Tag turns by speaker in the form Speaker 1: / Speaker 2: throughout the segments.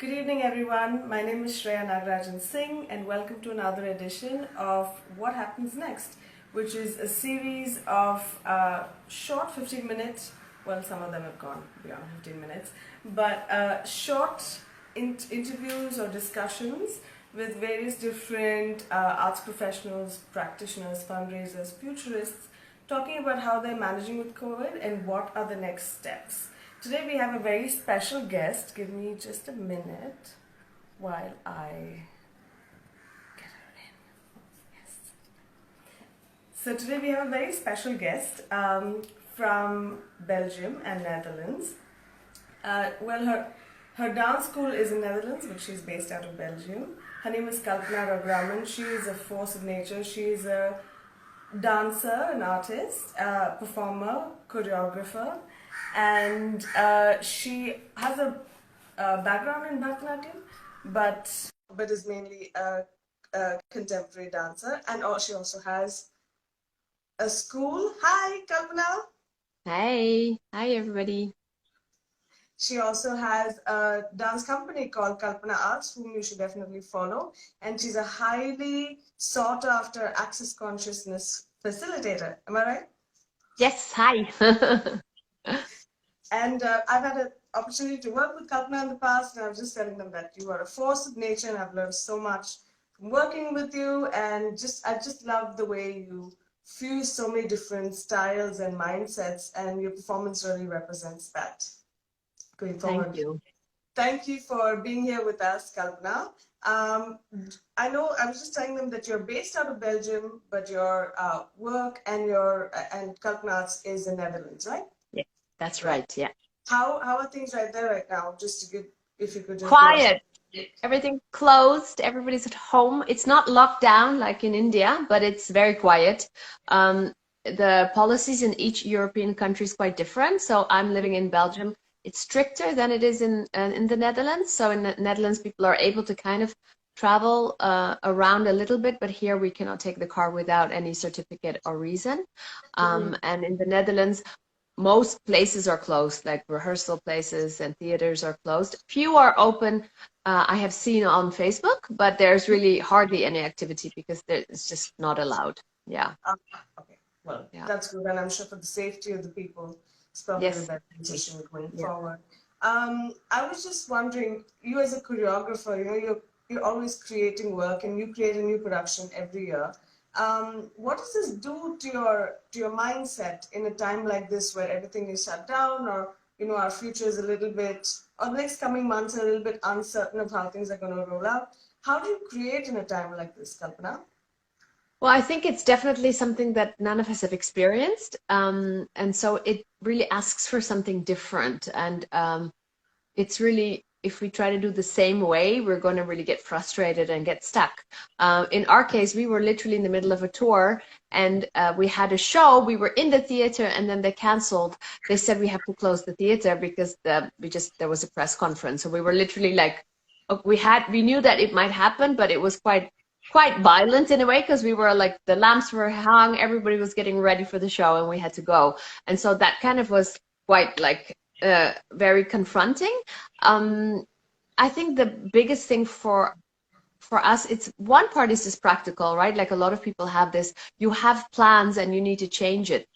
Speaker 1: Good evening, everyone. My name is Shreya Nagarajan Singh, and welcome to another edition of What Happens Next, which is a series of short 15 minute, well, some of them have gone beyond 15 minutes, but short interviews or discussions with various different arts professionals, practitioners, fundraisers, futurists, talking about how they're managing with COVID and what are the next steps. Today we have a very special guest. Give me just a minute while I get her in. Yes. So today we have a very special guest from Belgium and Netherlands. Her dance school is in Netherlands, but she's based out of Belgium. Her name is Kalpana Raghuraman. She is a force of nature. She is a dancer, an artist, performer, choreographer, and she has a background in Bharatanatyam, but is mainly a contemporary dancer, and she also has a school. Hi, Kalpana.
Speaker 2: Hi everybody.
Speaker 1: She also has a dance company called Kalpana Arts, whom you should definitely follow. And she's a highly sought after access consciousness facilitator. Am I right?
Speaker 2: Yes, hi.
Speaker 1: And I've had an opportunity to work with Kalpana in the past, and I was just telling them that you are a force of nature, and I've learned so much from working with you. And I just love the way you fuse so many different styles and mindsets, and your performance really represents that going forward.
Speaker 2: Thank you.
Speaker 1: Thank you for being here with us, Kalpana. I know I was just telling them that you're based out of Belgium, but your work and and Kalpana Arts is in Netherlands, right?
Speaker 2: Yeah, that's right. Yeah.
Speaker 1: How are things right there right now? Just to give, if you could just give us.
Speaker 2: Quiet. Everything closed. Everybody's at home. It's not locked down like in India, but it's very quiet. The policies in each European country is quite different. So I'm living in Belgium. It's stricter than it is in the Netherlands. So in the Netherlands, people are able to kind of travel around a little bit, but here we cannot take the car without any certificate or reason. And in the Netherlands, most places are closed, like rehearsal places and theaters are closed. Few are open. I have seen on Facebook, but there's really hardly any activity because it's just not allowed. Yeah.
Speaker 1: Okay. Well,
Speaker 2: Yeah.
Speaker 1: that's good, and I'm sure for the safety of the people, it's probably the
Speaker 2: Yes.
Speaker 1: best decision going
Speaker 2: Yeah.
Speaker 1: forward. I was just wondering, you as a choreographer, you're always creating work, and you create a new production every year. What does this do to your mindset in a time like this where everything is shut down, or our future is a little bit, or the next coming months are a little bit uncertain of how things are going to roll out? How do you create in a time like this, Kalpana?
Speaker 2: Well, I think it's definitely something that none of us have experienced. And so it really asks for something different. And it's really, if we try to do the same way, we're going to really get frustrated and get stuck. In our case, we were literally in the middle of a tour, and we had a show. We were in the theater, and then they canceled. They said we have to close the theater because there was a press conference. So we were literally like, we knew that it might happen, but it was quite violent in a way, because we were like, the lamps were hung, everybody was getting ready for the show, and we had to go. And so that kind of was quite like very confronting. I think the biggest thing for us, it's one part is just practical, right? Like a lot of people have this, you have plans and you need to change it.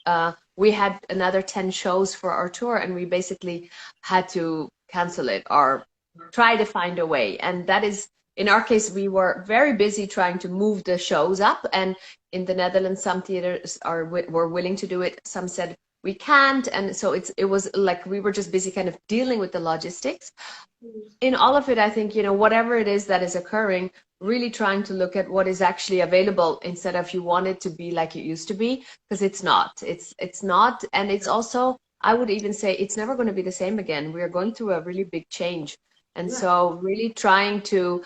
Speaker 2: We had another 10 shows for our tour, and we basically had to cancel it or try to find a way. And that is, in our case, we were very busy trying to move the shows up. And in the Netherlands, some theaters were willing to do it. Some said we can't. And so it was like we were just busy kind of dealing with the logistics. In all of it, I think, whatever it is that is occurring, really trying to look at what is actually available instead of you want it to be like it used to be, because it's not. It's not. And it's also, I would even say, it's never going to be the same again. We are going through a really big change. And so really trying to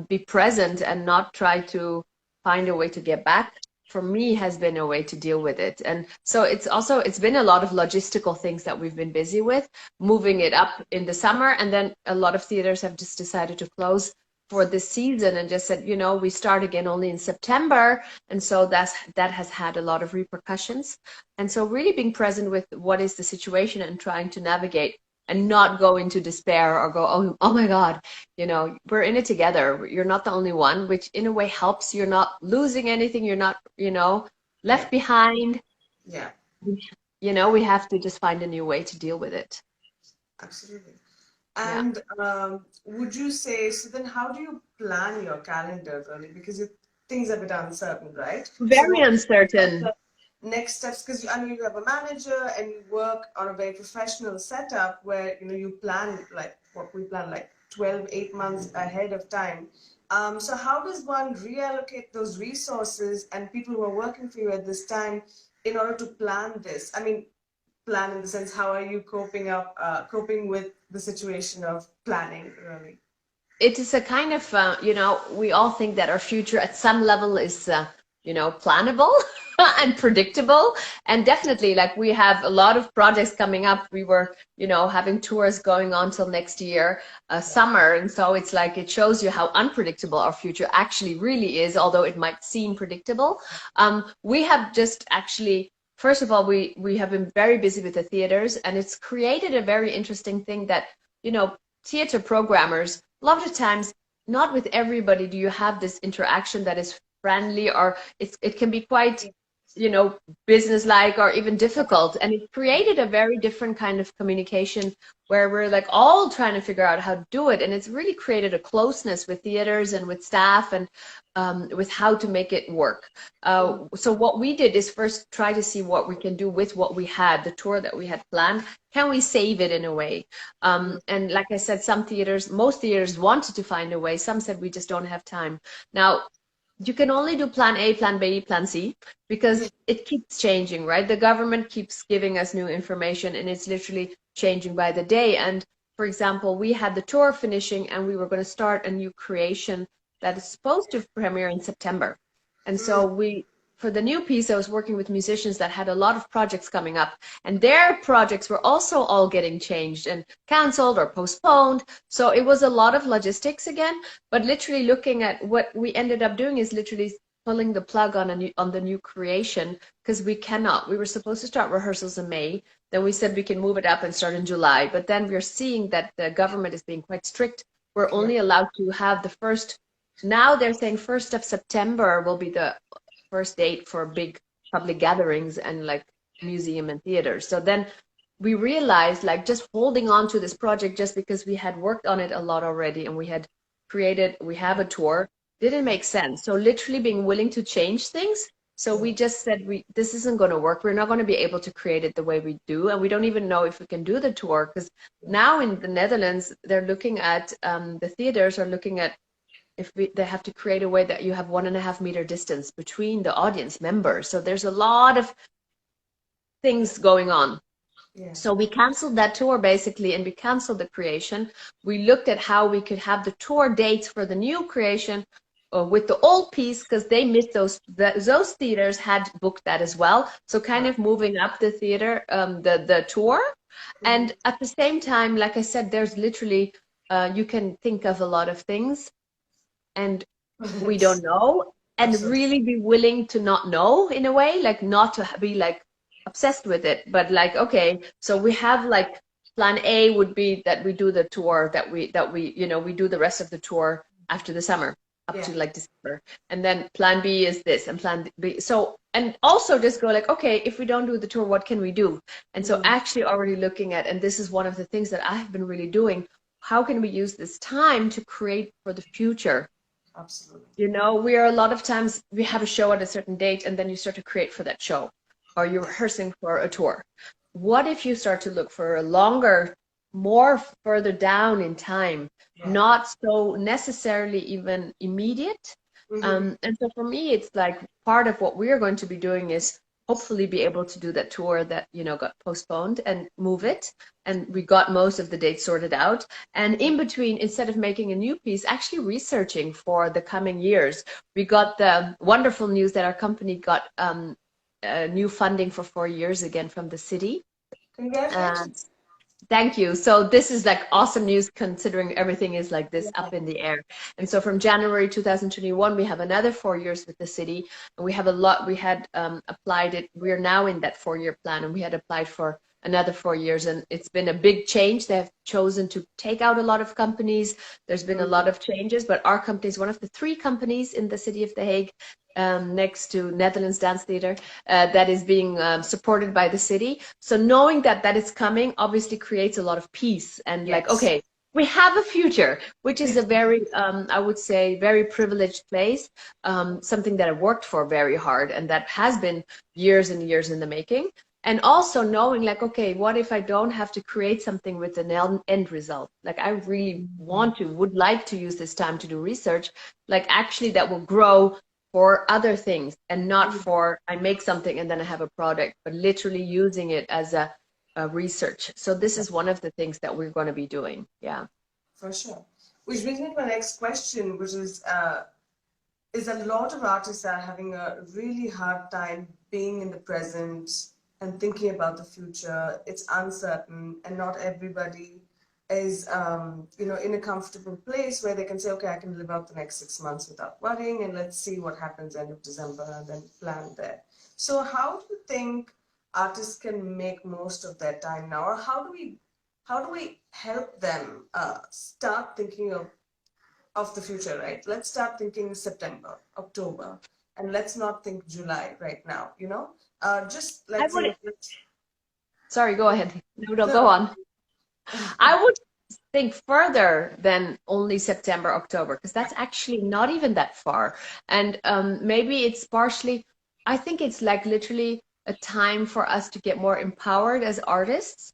Speaker 2: be present and not try to find a way to get back, for me, has been a way to deal with it. And so it's been a lot of logistical things that we've been busy with, moving it up in the summer. And then a lot of theaters have just decided to close for this season and just said, we start again only in September. And so that has had a lot of repercussions. And so really being present with what is the situation and trying to navigate and not go into despair or go, oh my God, we're in it together. You're not the only one, which in a way helps. You're not losing anything. You're not, left behind.
Speaker 1: Yeah,
Speaker 2: We have to just find a new way to deal with it.
Speaker 1: absolutely.
Speaker 2: Yeah.
Speaker 1: And would you say, so then how do you plan your calendar really? Because things are a bit uncertain, right? So
Speaker 2: Very
Speaker 1: what
Speaker 2: uncertain.
Speaker 1: the next steps? Because I know you have a manager and you work on a very professional setup where, you plan like what we plan, like 12, 8 months ahead of time. So how does one reallocate those resources and people who are working for you at this time in order to plan this? I mean, plan in the sense, how are you coping with the situation of planning really?
Speaker 2: It is a kind of, we all think that our future at some level is, plannable and predictable. And definitely, like we have a lot of projects coming up. We were, having tours going on till next year, summer. And so it's like, it shows you how unpredictable our future actually really is, although it might seem predictable. We have just actually, first of all, we have been very busy with the theaters, and it's created a very interesting thing that, theater programmers, a lot of the times, not with everybody do you have this interaction that is friendly, or it can be quite, business-like or even difficult. And it created a very different kind of communication where we're like all trying to figure out how to do it. And it's really created a closeness with theaters and with staff, and with how to make it work. So what we did is first try to see what we can do with what we had, the tour that we had planned. Can we save it in a way? And like I said, most theaters wanted to find a way. Some said we just don't have time. Now, you can only do plan A, plan B, plan C, because it keeps changing, right? The government keeps giving us new information, and it's literally changing by the day. And for example, we had the tour finishing, and we were going to start a new creation that is supposed to premiere in September. And so for the new piece, I was working with musicians that had a lot of projects coming up, and their projects were also all getting changed and canceled or postponed. So it was a lot of logistics again, but literally looking at what we ended up doing is literally pulling the plug on the new creation, because we were supposed to start rehearsals in May. Then we said we can move it up and start in July, but then we're seeing that the government is being quite strict. We're only allowed to have now they're saying 1st of September will be the first date for big public gatherings and like museum and theaters. So then we realized, like, just holding on to this project just because we had worked on it a lot already and we have a tour, didn't make sense. So literally being willing to change things. So we just said, this isn't going to work. We're not going to be able to create it the way we do. And we don't even know if we can do the tour, because now in the Netherlands, they're looking at, the theaters are looking at, they have to create a way that you have 1.5 meter distance between the audience members. So there's a lot of things going on.
Speaker 1: Yeah.
Speaker 2: So we canceled that tour basically, and we canceled the creation. We looked at how we could have the tour dates for the new creation with the old piece, because they missed those theaters had booked that as well. So kind of moving up the theater, the tour. And at the same time, like I said, there's literally, you can think of a lot of things, and we don't know, and
Speaker 1: Absolutely.
Speaker 2: really be willing to not know, in a way, like not to be like obsessed with it, but like, okay, so we have like plan A would be that we do the tour, that we we do the rest of the tour after the summer up to like December, and then plan B is this, and plan B. So, and also just go like, okay, if we don't do the tour, what can we do? And so actually already looking at, and this is one of the things that I have been really doing, how can we use this time to create for the future?
Speaker 1: Absolutely.
Speaker 2: We are a lot of times, we have a show at a certain date, and then you start to create for that show, or you're rehearsing for a tour. What if you start to look for a longer, more further down in time, not so necessarily even immediate? And so for me, it's like part of what we're going to be doing is hopefully be able to do that tour that got postponed and move it, and we got most of the dates sorted out, and in between, instead of making a new piece, actually researching for the coming years. We got the wonderful news that our company got new funding for 4 years again from the city.
Speaker 1: Congratulations.
Speaker 2: Thank you. So this is like awesome news, considering everything is like this up in the air. And so from January 2021, we have another 4 years with the city, and we have we had applied it. We are now in that 4-year plan, and we had applied for another 4 years. And it's been a big change. They have chosen to take out a lot of companies. There's been a lot of changes, but our company is one of the 3 companies in the city of The Hague, next to Netherlands Dance Theater, that is being supported by the city. So knowing that that is coming obviously creates a lot of peace and like,
Speaker 1: Yes.
Speaker 2: okay, we have a future, which is a very, I would say, very privileged place, something that I worked for very hard and that has been years and years in the making. And also knowing like, okay, what if I don't have to create something with an end result? Like I really would like to use this time to do research, like actually that will grow for other things and not for I make something and then I have a product, but literally using it as a research. So this is one of the things that we're going to be doing. Yeah.
Speaker 1: For sure. Which brings me to my next question, which is a lot of artists are having a really hard time being in the present and thinking about the future. It's uncertain, and not everybody is, in a comfortable place where they can say, okay, I can live out the next 6 months without worrying, and let's see what happens end of December, and then plan there. So, how do you think artists can make most of their time now, or how do we help them start thinking of the future, right? Let's start thinking September, October, and let's not think July right now, just
Speaker 2: I
Speaker 1: let's
Speaker 2: would,
Speaker 1: say,
Speaker 2: sorry, go ahead. No, go
Speaker 1: no,
Speaker 2: on. I would think further than only September, October, because that's actually not even that far. And maybe it's partially, I think it's like literally a time for us to get more empowered as artists.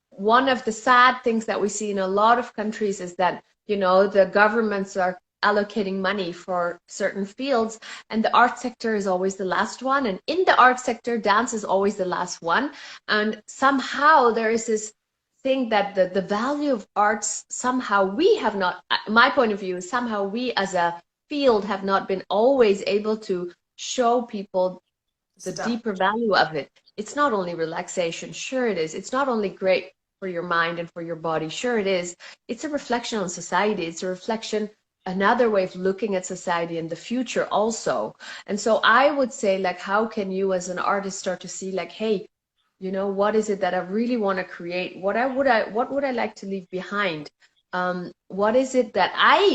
Speaker 2: One of the sad things that we see in a lot of countries is that, the governments are allocating money for certain fields and the art sector is always the last one. And in the art sector, dance is always the last one. And somehow there is this thing that the value of arts, somehow we have not, my point of view is somehow we as a field have not been always able to show people the deeper value of it. It's not only relaxation, sure it is. It's not only great for your mind and for your body, sure it is. It's a reflection on society. It's a reflection, another way of looking at society and the future also. And so I would say, like, how can you as an artist start to see, like, hey, what is it that I really want to create? What would I like to leave behind? What is it that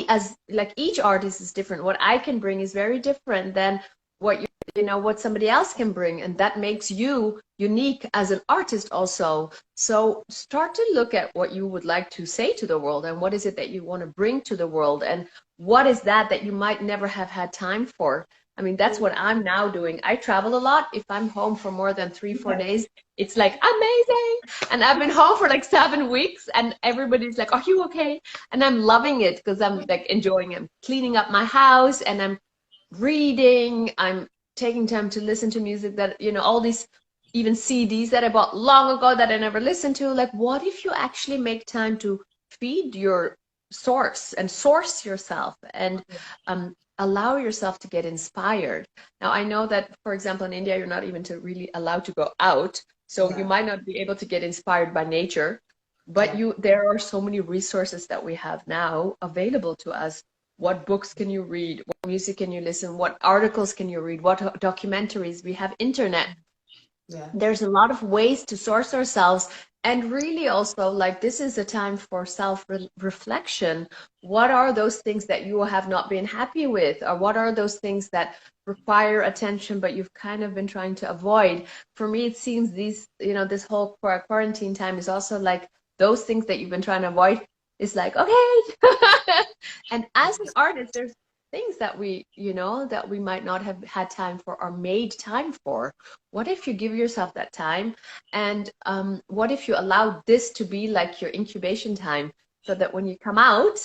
Speaker 2: as like each artist is different. What I can bring is very different than what somebody else can bring, and that makes you unique as an artist also. So start to look at what you would like to say to the world, and what is it that you want to bring to the world, and what is that you might never have had time for. I mean, that's what I'm now doing. I travel a lot. If I'm home for more than 3-4 days, it's like amazing. And I've been home for like 7 weeks and everybody's like, are you okay? And I'm loving it because I'm like enjoying it. I'm cleaning up my house and I'm reading. I'm taking time to listen to music that, all these even CDs that I bought long ago that I never listened to. Like, what if you actually make time to feed your source and source yourself and allow yourself to get inspired? Now, I know that, for example, in India, you're not even really allowed to go out. So you might not be able to get inspired by nature, but there are so many resources that we have now available to us. What books can you read? What music can you listen? What articles can you read? What documentaries? We have internet. There's a lot of ways to source ourselves. And really also, like, this is a time for self-reflection. What are those things that you have not been happy with? Or what are those things that require attention, but you've kind of been trying to avoid? For me, it seems this whole quarantine time is also like those things that you've been trying to avoid is like, okay. And as an artist, there's things that we might not have had time for or made time for. What if you give yourself that time? And what if you allow this to be like your incubation time, so that when you come out,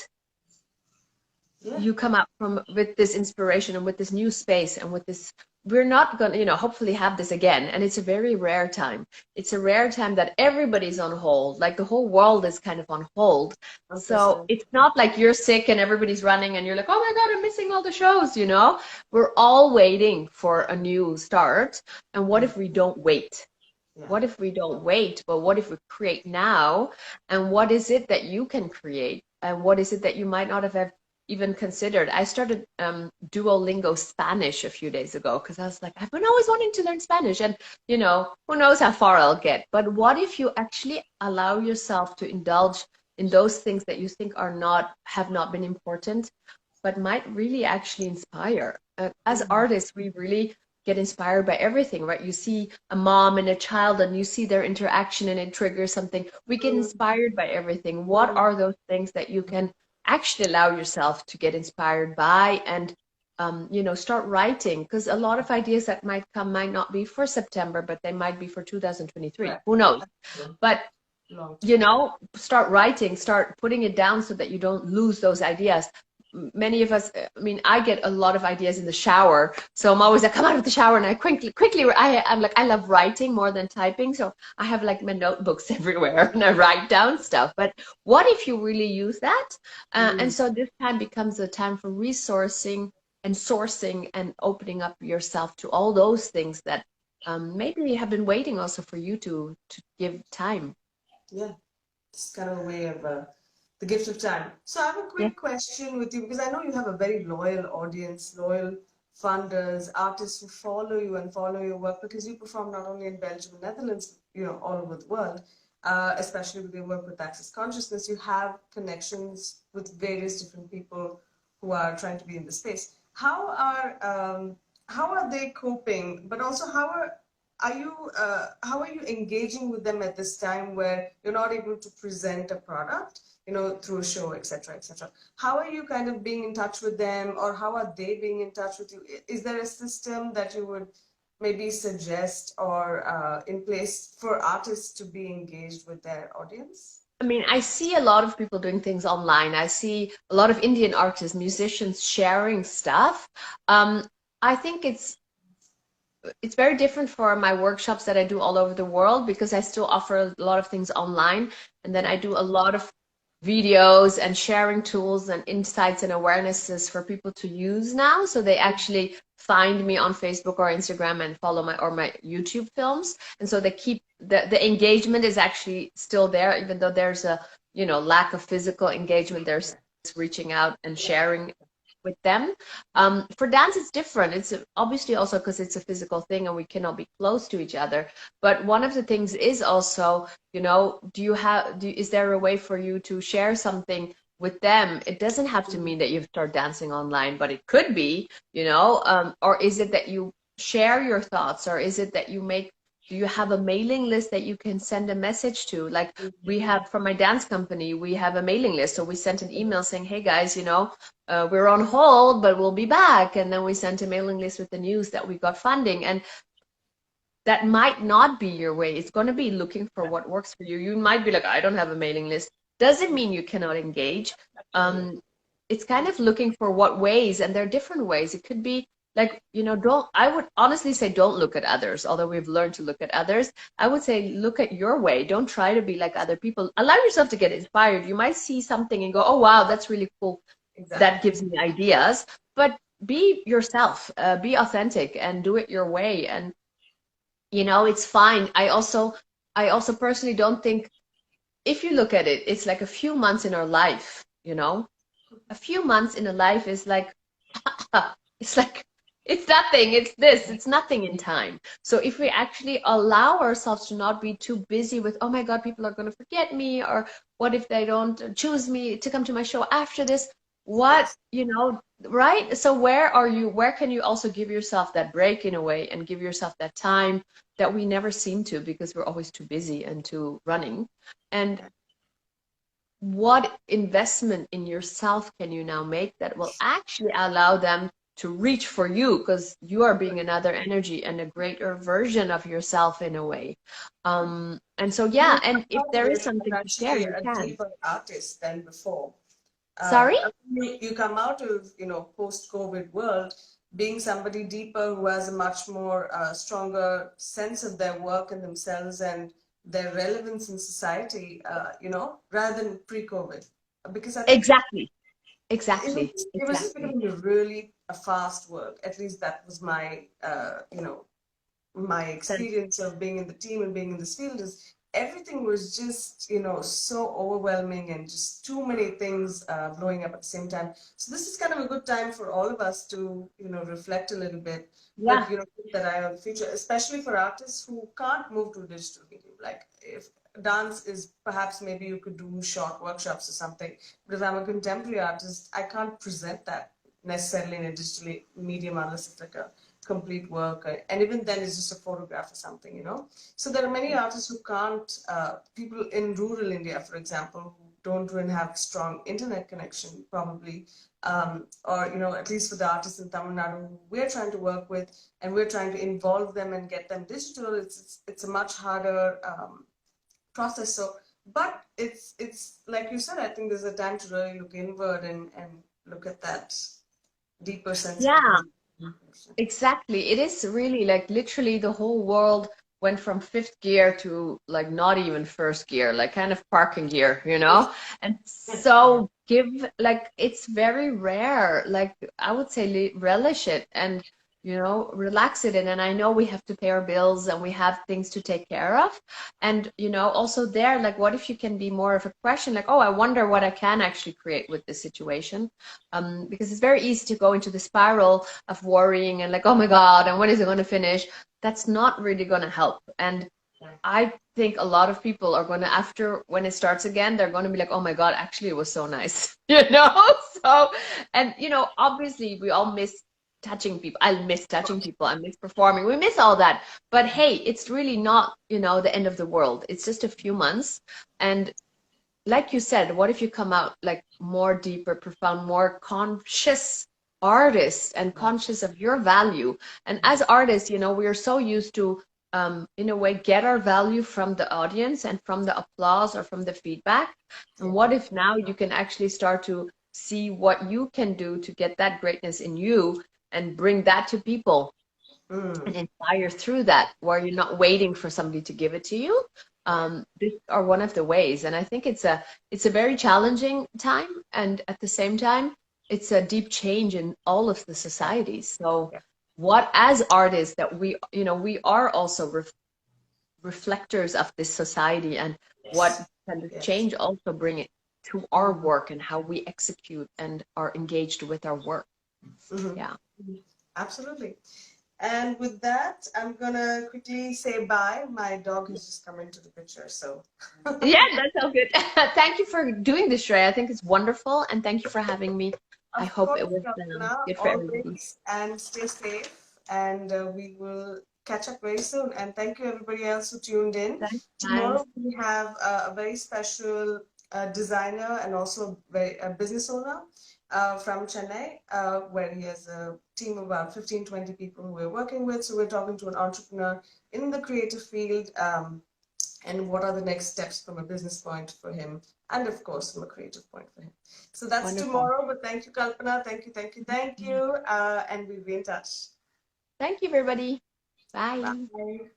Speaker 2: you come out with this inspiration and with this new space and with this. We're not going to, hopefully have this again. And it's a very rare time. It's a rare time that everybody's on hold. Like the whole world is kind of on hold. So it's not like you're sick and everybody's running and you're like, oh my God, I'm missing all the shows, We're all waiting for a new start. And what if we don't wait? What if we don't wait? But what if we create now? And what is it that you can create? And what is it that you might not have even considered. I started Duolingo Spanish a few days ago because I was like, I've been always wanting to learn Spanish, and you know, who knows how far I'll get. But what if you actually allow yourself to indulge in those things that you think have not been important, but might really actually inspire? As artists, we really get inspired by everything, right? You see a mom and a child and you see their interaction and it triggers something. We get inspired by everything. What are those things that you can actually allow yourself to get inspired by, and you know, start writing? Because a lot of ideas that might come might not be for September, but they might be for 2023.
Speaker 1: Right.
Speaker 2: Who knows? But
Speaker 1: Long
Speaker 2: you
Speaker 1: term.
Speaker 2: know, start writing, start putting it down so that you don't lose those ideas. Many of us, I mean, I get a lot of ideas in the shower, so I'm always like, come out of the shower and I quickly I'm like, I love writing more than typing, so I have like my notebooks everywhere and I write down stuff. But what if you really use that? And so this time becomes a time for resourcing and sourcing and opening up yourself to all those things that maybe have been waiting also for you to give time.
Speaker 1: Yeah, it's kind of a way of the gift of time. So I have a
Speaker 2: Yeah.
Speaker 1: quick question with you because I know you have a very loyal audience, loyal funders, artists who follow you and follow your work because you perform not only in Belgium and Netherlands, you know, all over the world, especially with your work with Access Consciousness. You have connections with various different people who are trying to be in the space. How are they coping? But also, how are you engaging with them at this time where you're not able to present a product, you know, through a show, etc., etc.? How are you kind of being in touch with them, or how are they being in touch with you? Is there a system that you would maybe suggest or in place for artists to be engaged with their audience?
Speaker 2: I mean, I see a lot of people doing things online. I see a lot of Indian artists, musicians sharing stuff. I think it's very different for my workshops that I do all over the world because I still offer a lot of things online, and then I do a lot of videos and sharing tools and insights and awarenesses for people to use now. So they actually find me on Facebook or Instagram and follow my YouTube films. And so they keep the engagement is actually still there, even though there's a, you know, lack of physical engagement. There's reaching out and sharing with them. For dance, it's different. It's obviously also because it's a physical thing and we cannot be close to each other. But one of the things is also, you know, is there a way for you to share something with them? It doesn't have to mean that you start dancing online, but it could be, you know, or is it that you share your thoughts, or is it that do you have a mailing list that you can send a message to? Like we have from my dance company, we have a mailing list. So we sent an email saying, hey guys, you know, we're on hold, but we'll be back. And then we sent a mailing list with the news that we got funding. And that might not be your way. It's going to be looking for what works for you. You might be like, I don't have a mailing list. Doesn't mean you cannot engage. It's kind of looking for what ways, and there are different ways. It could be like, you know, I would honestly say don't look at others, although we've learned to look at others. I would say look at your way. Don't try to be like other people. Allow yourself to get inspired. You might see something and go, oh, wow, that's really cool.
Speaker 1: Exactly.
Speaker 2: That gives me ideas. But be yourself, be authentic and do it your way. And you know, it's fine. I also personally don't think, if you look at it, it's like a few months in our life, you know. A few months in a life is like it's like it's nothing, it's nothing in time. So if we actually allow ourselves to not be too busy with, oh my God, people are going to forget me, or what if they don't choose me to come to my show after this, what, you know, right? So where can you also give yourself that break in a way and give yourself that time that we never seem to, because we're always too busy and too running? And what investment in yourself can you now make that will actually allow them to reach for you, because you are being another energy and a greater version of yourself in a way. And so, yeah, and if there is something to share,
Speaker 1: Actually
Speaker 2: you
Speaker 1: a
Speaker 2: can.
Speaker 1: deeper artist than before.
Speaker 2: Sorry?
Speaker 1: You come out of, you know, post-COVID world being somebody deeper who has a much more stronger sense of their work and themselves and their relevance in society, you know, rather than pre-COVID. Because I think
Speaker 2: Exactly.
Speaker 1: it was,
Speaker 2: Exactly.
Speaker 1: it was just
Speaker 2: Exactly.
Speaker 1: becoming a really a fast world. At least that was my, you know, my
Speaker 2: Sense.
Speaker 1: experience of being in the team and being in this field is everything was just, so overwhelming and just too many things blowing up at the same time. So this is kind of a good time for all of us to, reflect a little bit,
Speaker 2: Yeah.
Speaker 1: but, keep that eye on the future, especially for artists who can't move to a digital medium. Like if dance is perhaps maybe you could do short workshops or something, but if I'm a contemporary artist, I can't present that necessarily in a digital medium unless it's like a complete work, and even then it's just a photograph or something. So there are many artists who can't, people in rural India, for example, who don't even have strong internet connection, probably, or, at least for the artists in Tamil Nadu who we're trying to work with, and we're trying to involve them and get them digital. It's a much harder process. So, but it's like you said, I think there's a time to really look inward and look at that deeper sense of
Speaker 2: Yeah.
Speaker 1: connection.
Speaker 2: Exactly. It is really like literally the whole world went from fifth gear to like not even first gear, like kind of parking gear, you know? And so give like it's very rare. Like I would say relish it and relax it in. And I know we have to pay our bills and we have things to take care of. And also there, like what if you can be more of a question, like, oh, I wonder what I can actually create with this situation. Because it's very easy to go into the spiral of worrying and like, oh my God, and when is it going to finish? That's not really going to help. And I think a lot of people are going to, after when it starts again, they're going to be like, oh my God, actually, it was so nice, you know? So, and, obviously we all miss touching people. I miss touching people. I miss performing. We miss all that. But hey, it's really not, the end of the world. It's just a few months. And like you said, what if you come out like more deeper, profound, more conscious artist and conscious of your value? And as artists, we are so used to, in a way, get our value from the audience and from the applause or from the feedback. And what if now you can actually start to see what you can do to get that greatness in you and bring that to people and inspire through that, where you're not waiting for somebody to give it to you. These are one of the ways, and I think it's a very challenging time, and at the same time, it's a deep change in all of the societies. So, what as artists that we are also reflectors of this society, and what kind of
Speaker 1: Yes.
Speaker 2: change also bring it to our work and how we execute and are engaged with our work.
Speaker 1: Mm-hmm.
Speaker 2: Yeah.
Speaker 1: Absolutely. And with that, I'm gonna quickly say bye. My dog has just come into the picture, so
Speaker 2: Yeah, that sounds good. Thank you for doing this, Shreya. I think it's wonderful, and thank you for having me. I
Speaker 1: of
Speaker 2: hope
Speaker 1: course,
Speaker 2: it was
Speaker 1: Kalpana,
Speaker 2: good for everybody.
Speaker 1: always, and stay safe. And we will catch up very soon. And thank you, everybody else who tuned in.
Speaker 2: Thanks, guys.
Speaker 1: Tomorrow we have a very special designer and also a business owner from Chennai, where he has a team of about 15-20 people who we're working with. So we're talking to an entrepreneur in the creative field. And what are the next steps from a business point for him, and of course from a creative point for him. So that's
Speaker 2: Wonderful.
Speaker 1: tomorrow, but thank you, Kalpana. Thank you, thank you, thank you. And we'll be in touch.
Speaker 2: Thank you, everybody. Bye.
Speaker 1: Bye.